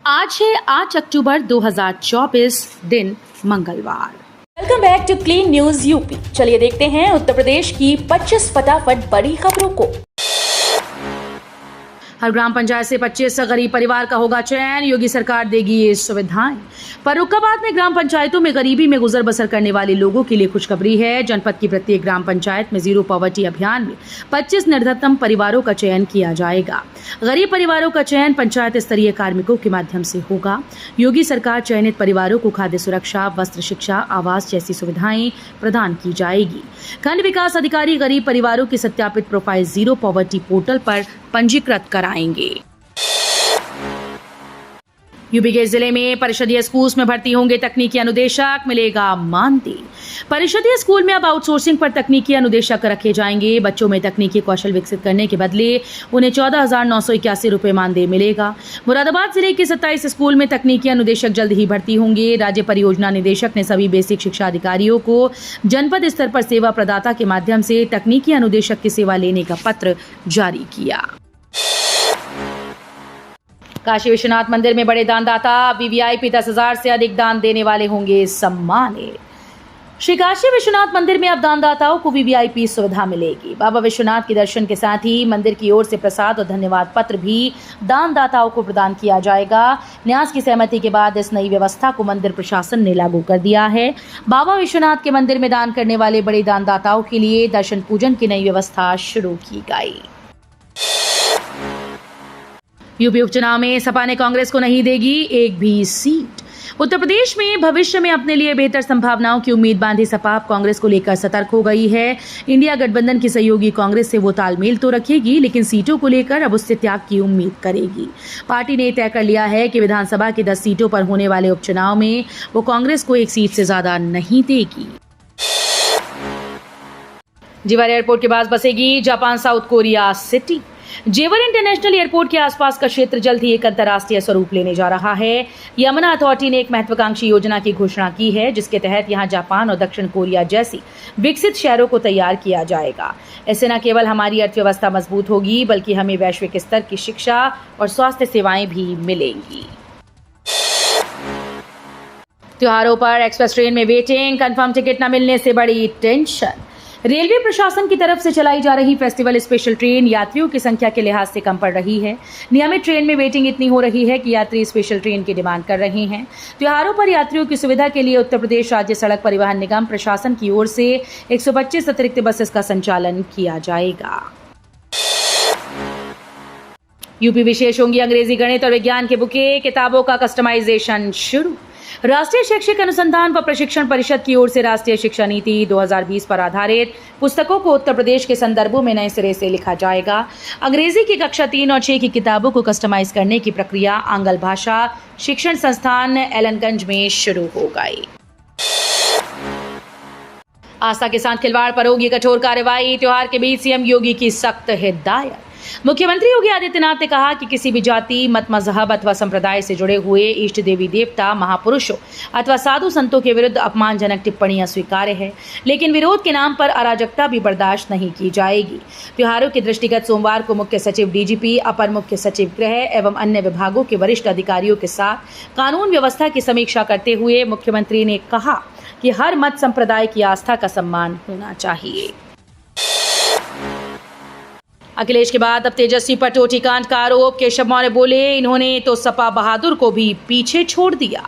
आज है 8 अक्टूबर 2024 दिन मंगलवार। Welcome back to clean news UP. चलिए देखते हैं उत्तर प्रदेश की 25 फटाफट बड़ी खबरों को। हर ग्राम पंचायत से 25 गरीब परिवार का होगा चयन, योगी सरकार देगी ये सुविधाएं। फर्रुखाबाद में ग्राम पंचायतों में गरीबी में गुजर बसर करने वाले लोगों के लिए खुशखबरी है। जनपद की प्रत्येक ग्राम पंचायत में जीरो पॉवर्टी अभियान में 25 निर्धनतम परिवारों का चयन किया जाएगा। गरीब परिवारों का चयन पंचायत स्तरीय कार्मिकों के माध्यम से होगा। योगी सरकार चयनित परिवारों को खाद्य सुरक्षा, वस्त्र, शिक्षा, आवास जैसी सुविधाएं प्रदान की जाएगी। खंड विकास अधिकारी गरीब परिवारों की सत्यापित प्रोफाइल जीरो पॉवर्टी पोर्टल पर पंजीकृत कराएंगे। यूपी के जिले में परिषदीय स्कूल्स में भर्ती होंगे तकनीकी अनुदेशक, मिलेगा मानदेय। परिषदीय स्कूल में अब आउटसोर्सिंग पर तकनीकी अनुदेशक रखे जाएंगे। बच्चों में तकनीकी कौशल विकसित करने के बदले उन्हें 14,981 रुपए मानदेय मिलेगा। मुरादाबाद जिले के 27 स्कूल में तकनीकी अनुदेशक जल्द ही भर्ती होंगे। राज्य परियोजना निदेशक ने सभी बेसिक शिक्षा अधिकारियों को जनपद स्तर पर सेवा प्रदाता के माध्यम से तकनीकी अनुदेशक की सेवा लेने का पत्र जारी किया। काशी विश्वनाथ मंदिर में बड़े दानदाता, वीवीआईपी 10,000 से अधिक दान देने वाले होंगे सम्मानित। श्री काशी विश्वनाथ मंदिर में अब दानदाताओं को वीवीआईपी सुविधा मिलेगी। बाबा विश्वनाथ के दर्शन के साथ ही मंदिर की ओर से प्रसाद और धन्यवाद पत्र भी दानदाताओं को प्रदान किया जाएगा। न्यास की सहमति के बाद इस नई व्यवस्था को मंदिर प्रशासन ने लागू कर दिया है। बाबा विश्वनाथ के मंदिर में दान करने वाले बड़े दानदाताओं के लिए दर्शन पूजन की नई व्यवस्था शुरू की गई। यूपी उपचुनाव में सपा ने कांग्रेस को नहीं देगी एक भी सीट। उत्तर प्रदेश में भविष्य में अपने लिए बेहतर संभावनाओं की उम्मीद बांधी सपा अब कांग्रेस को लेकर सतर्क हो गई है। इंडिया गठबंधन की सहयोगी कांग्रेस से वो तालमेल तो रखेगी, लेकिन सीटों को लेकर अब उससे त्याग की उम्मीद करेगी। पार्टी ने तय कर लिया है कि विधानसभा की 10 सीटों पर होने वाले उपचुनाव में वो कांग्रेस को एक सीट से ज्यादा नहीं देगी। जेवर एयरपोर्ट के पास बसेगी जापान साउथ कोरिया सिटी। जेवर इंटरनेशनल एयरपोर्ट के आसपास का क्षेत्र जल्द ही एक अंतर्राष्ट्रीय स्वरूप लेने जा रहा है। यमुना अथॉरिटी ने एक महत्वाकांक्षी योजना की घोषणा की है, जिसके तहत यहां जापान और दक्षिण कोरिया जैसी विकसित शहरों को तैयार किया जाएगा। इससे न केवल हमारी अर्थव्यवस्था मजबूत होगी, बल्कि हमें वैश्विक स्तर की शिक्षा और स्वास्थ्य सेवाएं भी मिलेंगी। त्योहारों पर एक्सप्रेस ट्रेन में वेटिंग, कंफर्म टिकट न मिलने से बड़ी टेंशन। रेलवे प्रशासन की तरफ से चलाई जा रही फेस्टिवल स्पेशल ट्रेन यात्रियों की संख्या के लिहाज से कम पड़ रही है। नियमित ट्रेन में वेटिंग इतनी हो रही है कि यात्री स्पेशल ट्रेन की डिमांड कर रहे हैं। त्योहारों पर यात्रियों की सुविधा के लिए उत्तर प्रदेश राज्य सड़क परिवहन निगम प्रशासन की ओर से 125 अतिरिक्त बसेस का संचालन किया जाएगा। यूपी विशेष होंगी अंग्रेजी, गणित और विज्ञान के बुके, किताबों का कस्टमाइजेशन शुरू। राष्ट्रीय शैक्षिक अनुसंधान व प्रशिक्षण परिषद की ओर से राष्ट्रीय शिक्षा नीति 2020 पर आधारित पुस्तकों को उत्तर प्रदेश के संदर्भों में नए सिरे से लिखा जाएगा। अंग्रेजी की कक्षा 3 और 6 की किताबों को कस्टमाइज करने की प्रक्रिया आंग्ल भाषा शिक्षण संस्थान एलनगंज में शुरू हो गई। आस्था के साथ खिलवाड़ पर होगी कठोर कार्रवाई, त्योहार के बीच सीएम योगी की सख्त हिदायत। मुख्यमंत्री योगी आदित्यनाथ ने कहा कि किसी भी जाति, मत, मजहब अथवा संप्रदाय से जुड़े हुए इष्ट देवी देवता, महापुरुषों अथवा साधु संतों के विरुद्ध अपमानजनक टिप्पणियां स्वीकार्य है, लेकिन विरोध के नाम पर अराजकता भी बर्दाश्त नहीं की जाएगी। त्योहारों के दृष्टिगत सोमवार को मुख्य सचिव डीजीपी, अपर मुख्य सचिव गृह एवं अन्य विभागों के वरिष्ठ अधिकारियों के साथ कानून व्यवस्था की समीक्षा करते हुए मुख्यमंत्री ने कहा कि हर मत संप्रदाय की आस्था का सम्मान होना चाहिए। अखिलेश के बाद अब तेजस्वी पर टोटी कांड का आरोप। केशव मौर्य बोले, इन्होंने तो सपा बहादुर को भी पीछे छोड़ दिया।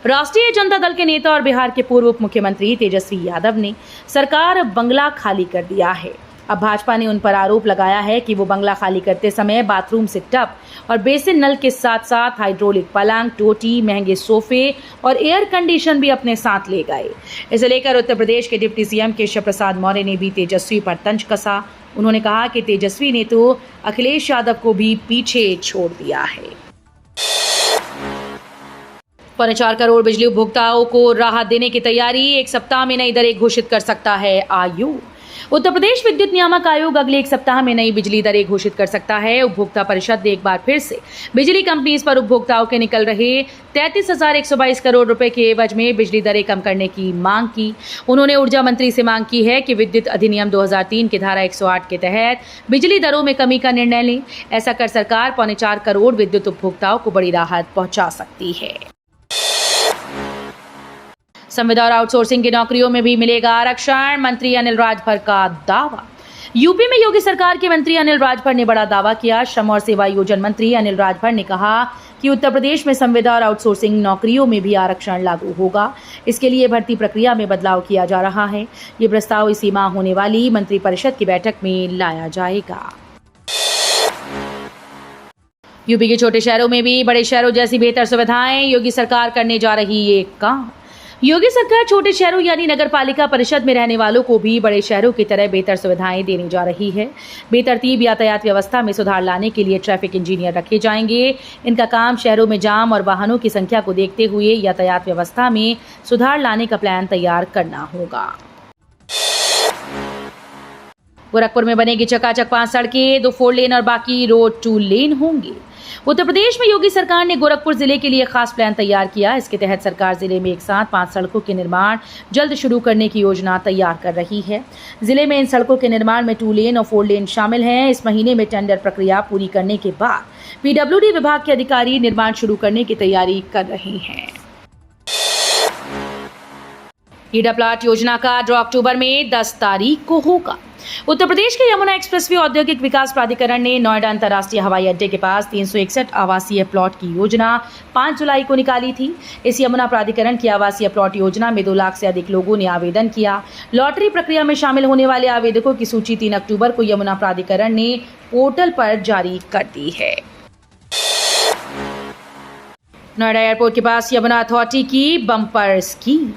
राष्ट्रीय जनता दल के नेता और बिहार के पूर्व उप मुख्यमंत्री तेजस्वी यादव ने सरकार बंगला खाली कर दिया है। अब भाजपा ने उन पर आरोप लगाया है कि वो बंगला खाली करते समय बाथरूम से टब और बेसिन नल के साथ साथ हाइड्रोलिक पलंग, टोटी, महंगे सोफे और एयर कंडीशन भी अपने साथ ले गए। इसे लेकर उत्तर प्रदेश के डिप्टी सीएम केशव प्रसाद मौर्य ने भी तेजस्वी पर तंज कसा। उन्होंने कहा कि तेजस्वी ने तो अखिलेश यादव को भी पीछे छोड़ दिया है। 4.25 करोड़ बिजली उपभोक्ताओं को राहत देने की तैयारी, एक सप्ताह में नई दरें घोषित कर सकता है आयोग। उत्तर प्रदेश विद्युत नियामक आयोग अगले एक सप्ताह में नई बिजली दरें घोषित कर सकता है। उपभोक्ता परिषद ने एक बार फिर से बिजली कंपनीज पर उपभोक्ताओं के निकल रहे 33,122 करोड़ रुपए के एवज में बिजली दरें कम करने की मांग की। उन्होंने ऊर्जा मंत्री से मांग की है कि विद्युत अधिनियम 2003 की धारा 108 के तहत बिजली दरों में कमी का निर्णय लें। ऐसा कर सरकार 4.25 करोड़ विद्युत उपभोक्ताओं को बड़ी राहत पहुंचा सकती है। संविदा और आउटसोर्सिंग की नौकरियों में भी मिलेगा आरक्षण, मंत्री अनिल राजभर का दावा। यूपी में योगी सरकार के मंत्री अनिल राजभर ने बड़ा दावा किया। श्रम और सेवा योजन मंत्री अनिल राजभर ने कहा कि उत्तर प्रदेश में संविदा और आउटसोर्सिंग नौकरियों में भी आरक्षण लागू होगा। इसके लिए भर्ती प्रक्रिया में बदलाव किया जा रहा है। ये प्रस्ताव इसी माह होने वाली मंत्रिपरिषद की बैठक में लाया जाएगा। यूपी के छोटे शहरों में भी बड़े शहरों जैसी बेहतर सुविधाएं योगी सरकार करने जा रही ये काम। योगी सरकार छोटे शहरों यानी नगर पालिका परिषद में रहने वालों को भी बड़े शहरों की तरह बेहतर सुविधाएं देने जा रही है। बेतरतीब यातायात व्यवस्था में सुधार लाने के लिए ट्रैफिक इंजीनियर रखे जाएंगे। इनका काम शहरों में जाम और वाहनों की संख्या को देखते हुए यातायात व्यवस्था में सुधार लाने का प्लान तैयार करना होगा। गोरखपुर में बनेगी चकाचक 5 सड़कें, 2 4 लेन और बाकी रोड 2 लेन होंगी। उत्तर प्रदेश में योगी सरकार ने गोरखपुर जिले के लिए खास प्लान तैयार किया। इसके तहत सरकार जिले में एक साथ 5 सड़कों के निर्माण जल्द शुरू करने की योजना तैयार कर रही है। जिले में इन सड़कों के निर्माण में 2 लेन और 4 लेन शामिल हैं। इस महीने में टेंडर प्रक्रिया पूरी करने के बाद पीडब्ल्यूडी विभाग के अधिकारी निर्माण शुरू करने की तैयारी कर रहे हैं। ईडा प्लाट योजना का ड्रॉ अक्टूबर में 10 तारीख को होगा। उत्तर प्रदेश के यमुना एक्सप्रेसवे औद्योगिक विकास प्राधिकरण ने नोएडा अंतर्राष्ट्रीय हवाई अड्डे के पास 361 आवासीय प्लॉट की योजना 5 जुलाई को निकाली थी। इस यमुना प्राधिकरण की आवासीय प्लॉट योजना में 2 लाख से अधिक लोगों ने आवेदन किया। लॉटरी प्रक्रिया में शामिल होने वाले आवेदकों की सूची 3 अक्टूबर को यमुना प्राधिकरण ने पोर्टल पर जारी कर दी है। नोएडा एयरपोर्ट के पास यमुना अथॉरिटी की बम्पर स्कीम।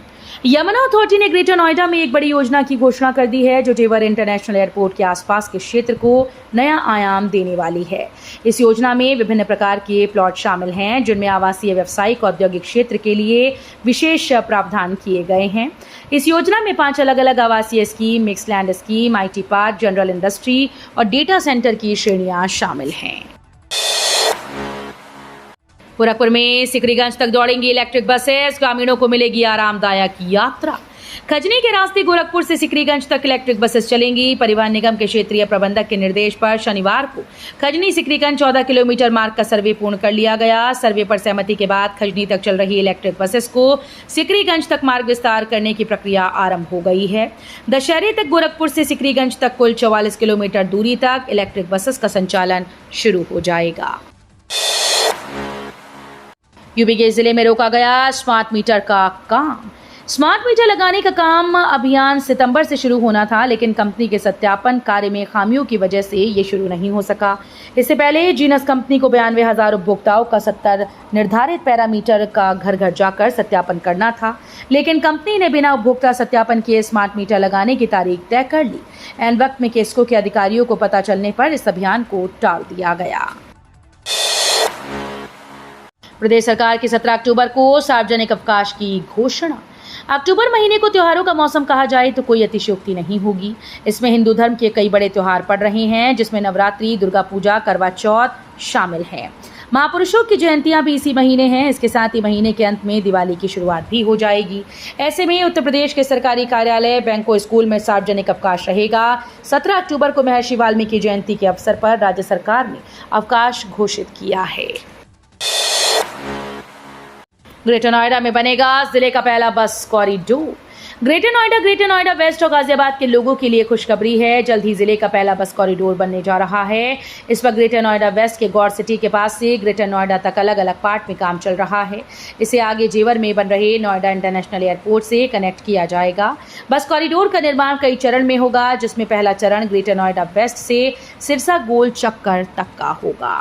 यमुना अथॉरिटी ने ग्रेटर नोएडा में एक बड़ी योजना की घोषणा कर दी है जो जेवर इंटरनेशनल एयरपोर्ट के आसपास के क्षेत्र को नया आयाम देने वाली है। इस योजना में विभिन्न प्रकार के प्लॉट शामिल हैं जिनमें आवासीय, व्यावसायिक, औद्योगिक क्षेत्र के लिए विशेष प्रावधान किए गए हैं। इस योजना में 5 अलग अलग आवासीय scheme, mix land scheme, IT park, general industry और डेटा सेंटर की श्रेणियां शामिल हैं। गोरखपुर में सिकरीगंज तक दौड़ेंगी इलेक्ट्रिक बसेस, ग्रामीणों को मिलेगी आरामदायक यात्रा। खजनी के रास्ते गोरखपुर से सिकरीगंज तक इलेक्ट्रिक बसेस चलेंगी। परिवहन निगम के क्षेत्रीय प्रबंधक के निर्देश पर शनिवार को खजनी सिकरीगंज 14 किलोमीटर मार्ग का सर्वे पूर्ण कर लिया गया। सर्वे पर सहमति के बाद खजनी तक चल रही इलेक्ट्रिक बसेस को सिकरीगंज तक मार्ग विस्तार करने की प्रक्रिया आरंभ हो गई है। दशहरे तक गोरखपुर से सिकरीगंज तक कुल 44 किलोमीटर दूरी तक इलेक्ट्रिक बसेस का संचालन शुरू हो जाएगा। यूपी के जिले में रोका गया स्मार्ट मीटर का काम। स्मार्ट मीटर लगाने का काम अभियान सितंबर से शुरू होना था, लेकिन कंपनी के सत्यापन कार्य में खामियों की वजह से ये शुरू नहीं हो सका। इससे पहले जीनस कंपनी को 92,000 उपभोक्ताओं का 70 निर्धारित पैरामीटर का घर घर जाकर सत्यापन करना था, लेकिन कंपनी ने बिना उपभोक्ता सत्यापन किए स्मार्ट मीटर लगाने की तारीख तय कर ली। एन वक्त में केस्को के अधिकारियों को पता चलने पर इस अभियान को टाल दिया गया। प्रदेश सरकार की 17 अक्टूबर को सार्वजनिक अवकाश की घोषणा। अक्टूबर महीने को त्योहारों का मौसम कहा जाए तो कोई अतिशयोक्ति नहीं होगी। इसमें हिंदू धर्म के कई बड़े त्योहार पड़ रहे हैं जिसमें नवरात्रि, दुर्गा पूजा, करवा चौथ शामिल हैं। महापुरुषों की जयंतियां भी इसी महीने हैं। इसके साथ ही महीने के अंत में दिवाली की शुरुआत भी हो जाएगी। ऐसे में उत्तर प्रदेश के सरकारी कार्यालय, बैंकों, स्कूल में सार्वजनिक अवकाश रहेगा। 17 अक्टूबर को महर्षि वाल्मीकि जयंती के अवसर पर राज्य सरकार ने अवकाश घोषित किया है। ग्रेटर नोएडा में बनेगा जिले का पहला बस कॉरिडोर। ग्रेटर नोएडा वेस्ट और गाजियाबाद के लोगों के लिए खुशखबरी है। जल्द ही जिले का पहला बस कॉरिडोर बनने जा रहा है। इस पर ग्रेटर नोएडा वेस्ट के गौर सिटी के पास से ग्रेटर नोएडा तक अलग अलग पार्ट में काम चल रहा है। इसे आगे जेवर में बन रहे नोएडा इंटरनेशनल एयरपोर्ट से कनेक्ट किया जाएगा। बस कॉरिडोर का निर्माण कई चरण में होगा, जिसमें पहला चरण ग्रेटर नोएडा वेस्ट से सिरसा गोल चक्कर तक का होगा।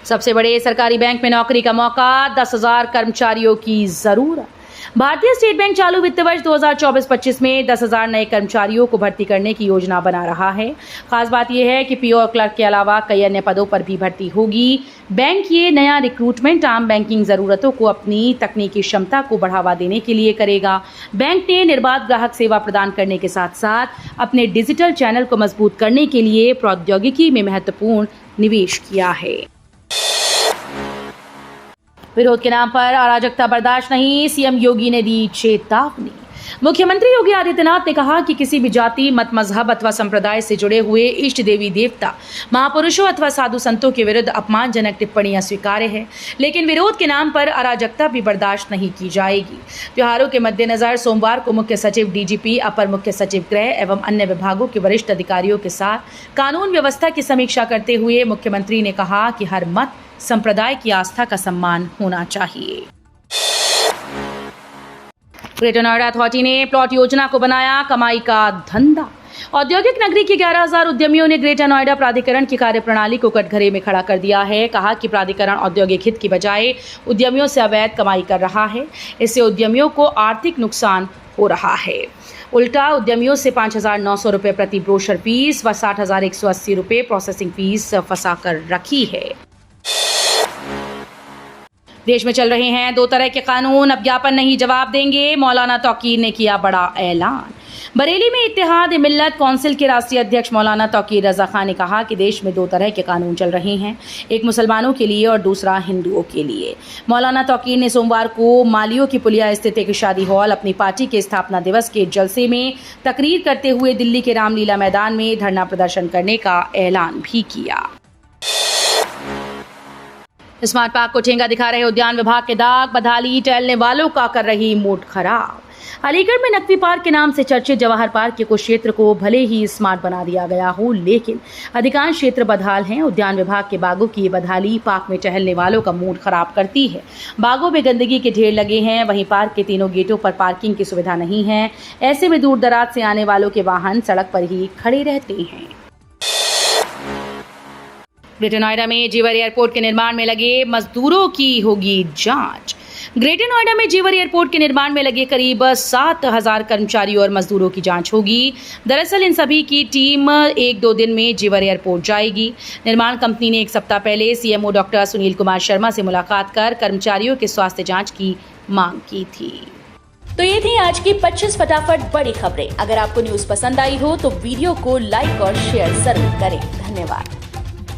सबसे बड़े सरकारी बैंक में नौकरी का मौका, 10,000 कर्मचारियों की जरूरत। भारतीय स्टेट बैंक चालू वित्त वर्ष 2024-25 में 10,000 नए कर्मचारियों को भर्ती करने की योजना बना रहा है। खास बात यह है कि पीओ और क्लर्क के अलावा कई अन्य पदों पर भी भर्ती होगी। बैंक ये नया रिक्रूटमेंट आम बैंकिंग जरूरतों को अपनी तकनीकी क्षमता को बढ़ावा देने के लिए करेगा। बैंक ने निर्बाध ग्राहक सेवा प्रदान करने के साथ साथ अपने डिजिटल चैनल को मजबूत करने के लिए प्रौद्योगिकी में महत्वपूर्ण निवेश किया है। विरोध के नाम पर अराजकता बर्दाश्त नहीं, सीएम योगी ने दी चेतावनी। मुख्यमंत्री योगी आदित्यनाथ ने कहा कि किसी भी जाति, मत, मजहब अथवा संप्रदाय से जुड़े हुए इष्ट देवी देवता, महापुरुषों अथवा साधु संतों के विरुद्ध अपमानजनक टिप्पणियां स्वीकार्य है, लेकिन विरोध के नाम पर अराजकता भी बर्दाश्त नहीं की जाएगी। त्योहारों के मद्देनजर सोमवार को मुख्य सचिव डीजीपी, अपर मुख्य सचिव गृह एवं अन्य विभागों के वरिष्ठ अधिकारियों के साथ कानून व्यवस्था की समीक्षा करते हुए मुख्यमंत्री ने कहा कि हर मत, संप्रदाय की आस्था का सम्मान होना चाहिए। ग्रेटर नोएडा अथॉरिटी ने प्लॉट योजना को बनाया कमाई का धंधा। औद्योगिक नगरी के 11,000 उद्यमियों ने ग्रेटर नोएडा प्राधिकरण की कार्यप्रणाली को कटघरे में खड़ा कर दिया है। कहा कि प्राधिकरण औद्योगिक हित की बजाय उद्यमियों से अवैध कमाई कर रहा है। इससे उद्यमियों को आर्थिक नुकसान हो रहा है। उल्टा उद्यमियों से 5,900 रुपये प्रति ब्रोशर फीस व 60,180 रुपये प्रोसेसिंग फीस फंसा कर रखी है। देश में चल रहे हैं दो तरह के कानून, अब ज्ञापन नहीं जवाब देंगे, मौलाना तौकीर ने किया बड़ा ऐलान। बरेली में इत्तेहाद मिल्लत कौंसिल के राष्ट्रीय अध्यक्ष मौलाना तौकीर रजा खान ने कहा कि देश में दो तरह के कानून चल रहे हैं, एक मुसलमानों के लिए और दूसरा हिंदुओं के लिए। मौलाना तौकीर ने सोमवार को मालियों की पुलिया स्थित एक शादी हॉल अपनी पार्टी के स्थापना दिवस के जलसे में तकरीर करते हुए दिल्ली के रामलीला मैदान में धरना प्रदर्शन करने का ऐलान भी किया। स्मार्ट पार्क को ठेंगा दिखा रहे उद्यान विभाग के दाग, बदहाली टहलने वालों का कर रही मूड खराब। अलीगढ़ में नकवी पार्क के नाम से चर्चित जवाहर पार्क के कुछ क्षेत्र को भले ही स्मार्ट बना दिया गया हो, लेकिन अधिकांश क्षेत्र बदहाल हैं। उद्यान विभाग के बागों की ये बदहाली पार्क में टहलने वालों का मूड खराब करती है। बागों में गंदगी के ढेर लगे हैं, वहीं पार्क के तीनों गेटों पर पार्किंग की सुविधा नहीं है। ऐसे में दूर दराज से आने वालों के वाहन सड़क पर ही खड़े रहते हैं। ग्रेटर नोएडा में जेवर एयरपोर्ट के निर्माण में लगे मजदूरों की होगी जांच। ग्रेटर नोएडा में जेवर एयरपोर्ट के निर्माण में लगे करीब 7,000 कर्मचारियों और मजदूरों की जांच होगी। दरअसल इन सभी की टीम 1-2 दिन में जेवर एयरपोर्ट जाएगी। निर्माण कंपनी ने 1 सप्ताह पहले सीएमओ डॉक्टर सुनील कुमार शर्मा से मुलाकात कर कर्मचारियों के स्वास्थ्य जांच की मांग की थी। तो ये थी आज की 25 फटाफट बड़ी खबरें। अगर आपको न्यूज पसंद आई हो तो वीडियो को लाइक और शेयर जरूर करें। धन्यवाद।